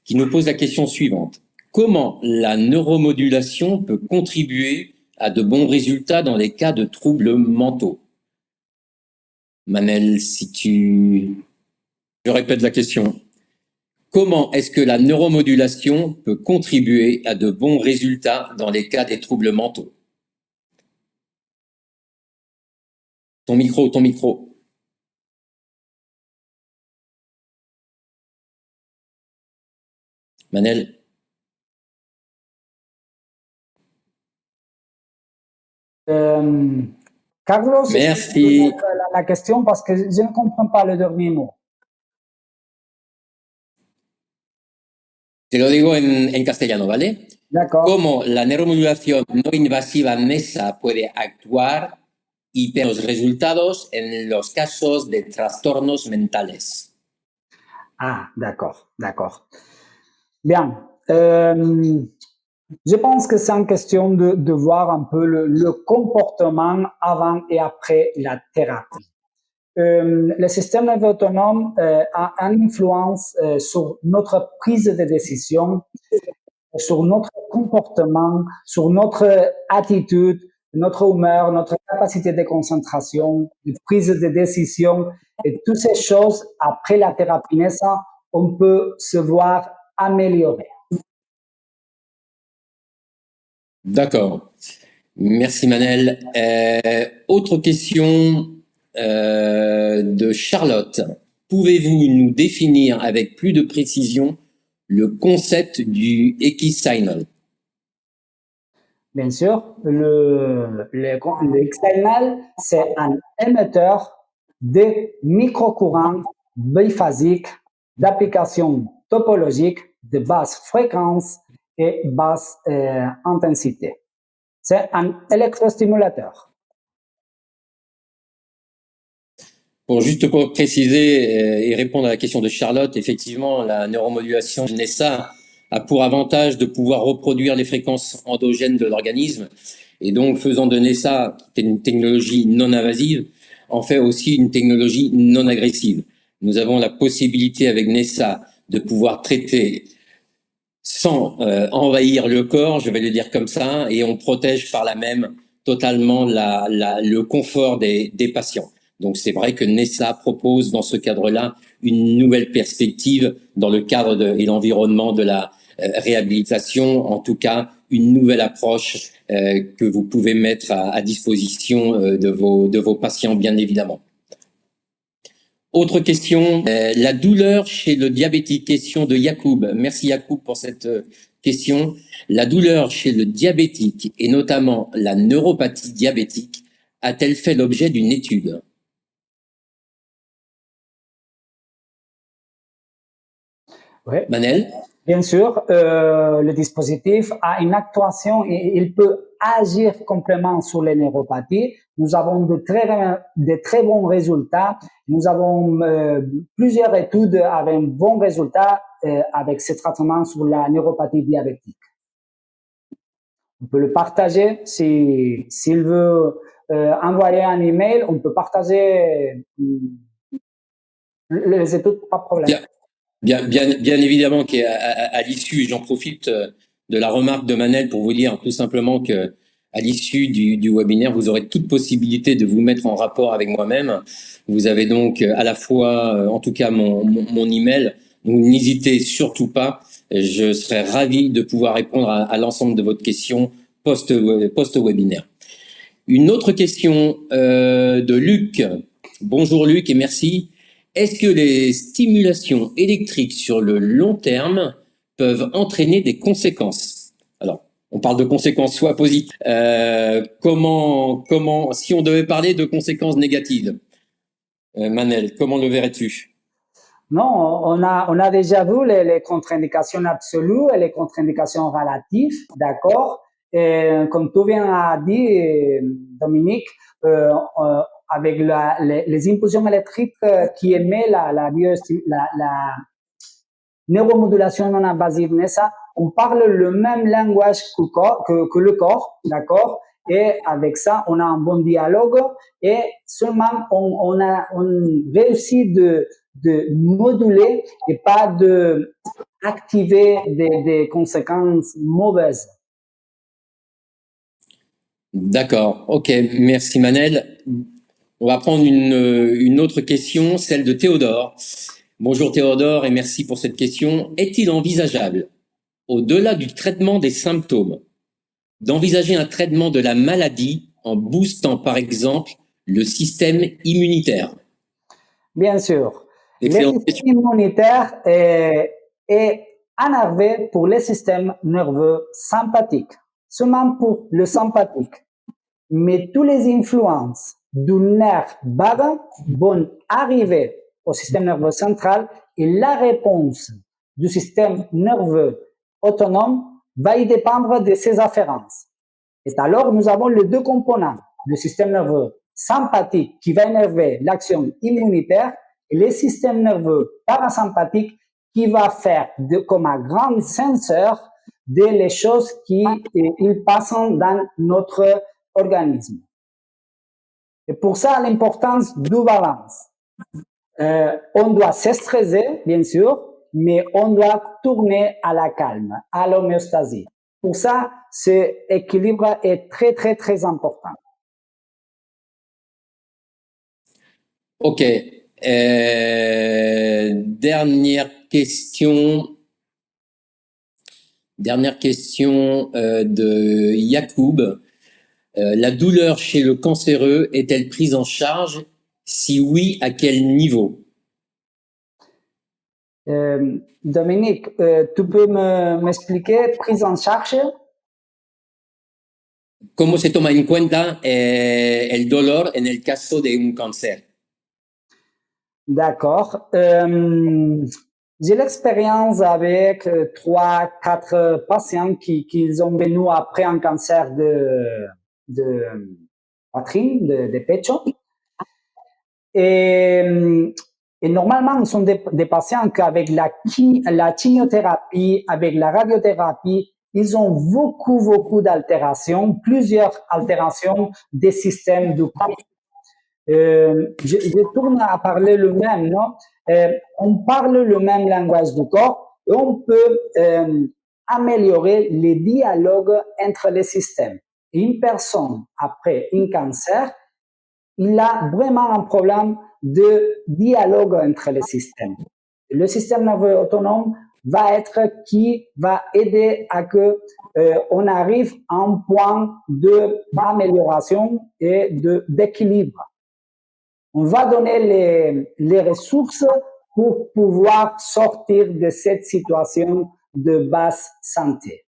qui nous pose la question suivante. Comment la neuromodulation peut contribuer à de bons résultats dans les cas de troubles mentaux? Manel, je répète la question. Comment est-ce que la neuromodulation peut contribuer à de bons résultats dans les cas des troubles mentaux? Ton micro. Manel? Carlos, merci. La question parce que je ne comprends pas le dernier mot. Te lo digo en castellano, ¿vale? Cómo la neuromodulación no invasiva NESA puede actuar y tener los resultados en los casos de trastornos mentales. Ah, d'accord. Bien. Je pense que c'est une question de voir un peu le comportement avant et après la thérapie. Le système nerveux autonome a une influence sur notre prise de décision, sur notre comportement, sur notre attitude, notre humeur, notre capacité de concentration, de prise de décision. Et toutes ces choses, après la thérapie NESA, on peut se voir améliorer. D'accord. Merci Manel. Autre question de Charlotte. Pouvez-vous nous définir avec plus de précision le concept du X-signal? Bien sûr, le X-signal, c'est un émetteur de microcourants biphasiques d'application topologique de basse fréquence et basse intensité. C'est un électrostimulateur. Bon, juste pour préciser et répondre à la question de Charlotte, effectivement, la neuromodulation NESA a pour avantage de pouvoir reproduire les fréquences endogènes de l'organisme et donc faisant de NESA, qui est une technologie non invasive, en fait aussi une technologie non agressive. Nous avons la possibilité avec NESA de pouvoir traiter sans envahir le corps, je vais le dire comme ça, et on protège par là même totalement le confort des patients. Donc c'est vrai que NESA propose dans ce cadre-là une nouvelle perspective dans le cadre et l'environnement de la réhabilitation, en tout cas une nouvelle approche que vous pouvez mettre à disposition de vos patients, bien évidemment. Autre question, la douleur chez le diabétique, question de Yacoub. Merci Yacoub pour cette question. La douleur chez le diabétique et notamment la neuropathie diabétique a-t-elle fait l'objet d'une étude? Oui. Manel? Bien sûr, le dispositif a une actuation et il peut agir complètement sur les neuropathies. Nous avons de très bons résultats. Nous avons plusieurs études avec bons résultats avec ces traitements sur la neuropathie diabétique. On peut le partager s'il veut envoyer un email. On peut partager les études, pas de problème. Bien évidemment qu'à l'issue, j'en profite de la remarque de Manel pour vous dire tout simplement que à l'issue du webinaire, vous aurez toute possibilité de vous mettre en rapport avec moi-même. Vous avez donc à la fois, en tout cas, mon email. Donc n'hésitez surtout pas. Je serai ravi de pouvoir répondre à l'ensemble de votre question post-webinaire. Une autre question de Luc. Bonjour Luc et merci. Est-ce que les stimulations électriques sur le long terme peuvent entraîner des conséquences? Alors, on parle de conséquences soit positives. Comment, si on devait parler de conséquences négatives, Manel, comment le verrais-tu? Non, on a déjà vu les contre-indications absolues et les contre-indications relatives, d'accord? Et comme tu viens de dire, Dominique, avec les impulsions électriques qui émet neuromodulation non invasive NESA, on parle le même langage que le corps, d'accord? Et avec ça, on a un bon dialogue et seulement on réussit de moduler et pas de activer des conséquences mauvaises. D'accord, ok, merci Manel. On va prendre une autre question, celle de Théodore. Bonjour Théodore et merci pour cette question. Est-il envisageable, au-delà du traitement des symptômes, d'envisager un traitement de la maladie en boostant par exemple le système immunitaire? Bien sûr. Excellent. Le système immunitaire est énervé pour le système nerveux sympathique, seulement pour le sympathique. Mais toutes les influences du nerf vague vont arriver au système nerveux central et la réponse du système nerveux autonome va y dépendre de ces afférences. Et alors, nous avons les deux composants, le système nerveux sympathique qui va énerver l'action immunitaire et le système nerveux parasympathique qui va faire comme un grand senseur des choses qui ils passent dans notre organisme. Et pour ça, l'importance du balance. On doit se stresser, bien sûr, mais on doit tourner à la calme, à l'homéostasie. Pour ça, ce équilibre est très, très, très important. Ok. Dernière question. De Yacoub. La douleur chez le cancéreux est-elle prise en charge? Si oui, à quel niveau? Dominique, tu peux m'expliquer prise en charge? ¿Cómo se toma en cuenta el dolor en el caso de un cáncer? D'accord. J'ai l'expérience avec 3-4 patients qui ont venu après un cancer de poitrine, de pecho. Et normalement, ce sont des patients qu'avec la chimiothérapie, avec la radiothérapie, ils ont beaucoup d'altérations, plusieurs altérations des systèmes du corps. Je tourne à parler le même, non? On parle le même langage du corps et on peut améliorer les dialogues entre les systèmes. Une personne après un cancer, il a vraiment un problème de dialogue entre les systèmes. Le système nerveux autonome va être qui va aider à que on arrive à un point d'amélioration et d'équilibre. On va donner les ressources pour pouvoir sortir de cette situation de basse santé.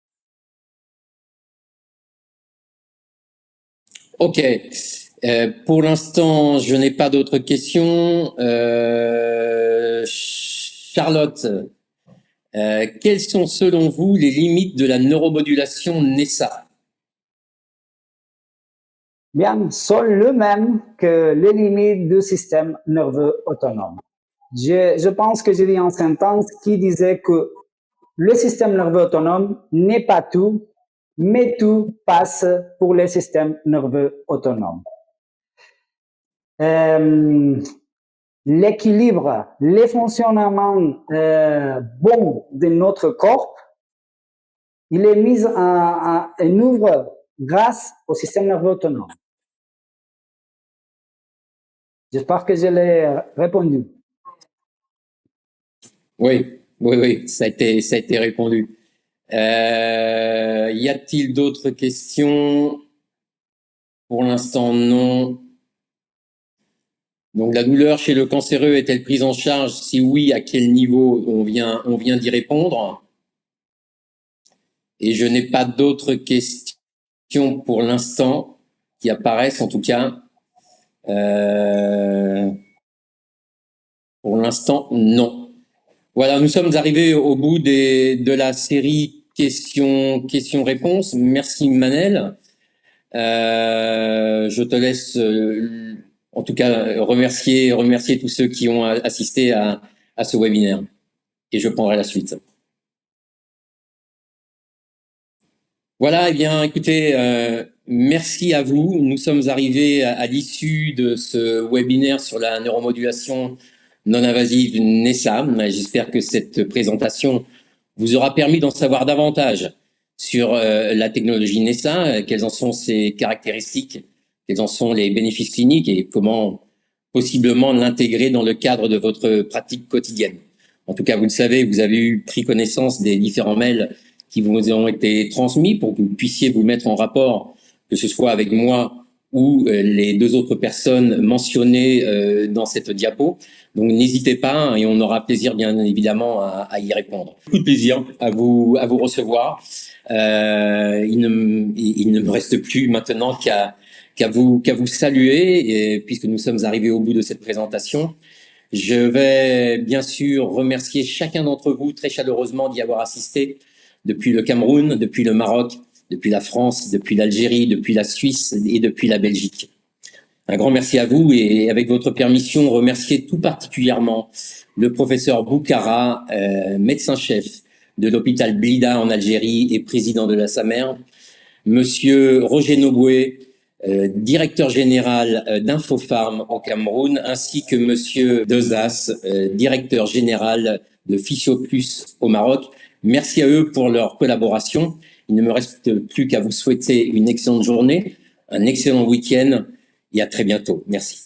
Ok. Pour l'instant, je n'ai pas d'autres questions. Charlotte, quelles sont selon vous les limites de la neuromodulation NESA? Bien, sont les mêmes que les limites du système nerveux autonome. Je pense que j'ai dit en sentence qui disait que le système nerveux autonome n'est pas tout, mais tout passe pour le système nerveux autonome. L'équilibre, le fonctionnement bon de notre corps, il est mis en œuvre grâce au système nerveux autonome. J'espère que je l'ai répondu. Oui, ça a été répondu. Y a-t-il d'autres questions? Pour l'instant, non. Donc, la douleur chez le cancéreux est-elle prise en charge? Si oui, à quel niveau? On vient d'y répondre. Et je n'ai pas d'autres questions pour l'instant qui apparaissent, en tout cas. Pour l'instant, non. Voilà, nous sommes arrivés au bout de la série questions-réponses. Merci Manel. Je te laisse, en tout cas, remercier tous ceux qui ont assisté à ce webinaire. et je prendrai la suite. Voilà, eh bien, écoutez, merci à vous. Nous sommes arrivés à l'issue de ce webinaire sur la neuromodulation non-invasive NESA. J'espère que cette présentation vous aura permis d'en savoir davantage sur la technologie NESA, quelles en sont ses caractéristiques, quels en sont les bénéfices cliniques et comment possiblement l'intégrer dans le cadre de votre pratique quotidienne. En tout cas, vous le savez, vous avez pris connaissance des différents mails qui vous ont été transmis pour que vous puissiez vous mettre en rapport, que ce soit avec moi ou les deux autres personnes mentionnées dans cette diapo. Donc n'hésitez pas et on aura plaisir bien évidemment à y répondre. Beaucoup de plaisir à vous recevoir. Il ne me reste plus maintenant qu'à vous saluer, et puisque nous sommes arrivés au bout de cette présentation. Je vais bien sûr remercier chacun d'entre vous très chaleureusement d'y avoir assisté, depuis le Cameroun, depuis le Maroc, depuis la France, depuis l'Algérie, depuis la Suisse et depuis la Belgique. Un grand merci à vous et avec votre permission, remercier tout particulièrement le professeur Boukara, médecin-chef de l'hôpital Blida en Algérie et président de la SAMER, monsieur Roger Noboué, directeur général d'Infofarm au Cameroun, ainsi que monsieur Dezas, directeur général de Physioplus au Maroc. Merci à eux pour leur collaboration. Il ne me reste plus qu'à vous souhaiter une excellente journée, un excellent week-end et à très bientôt. Merci.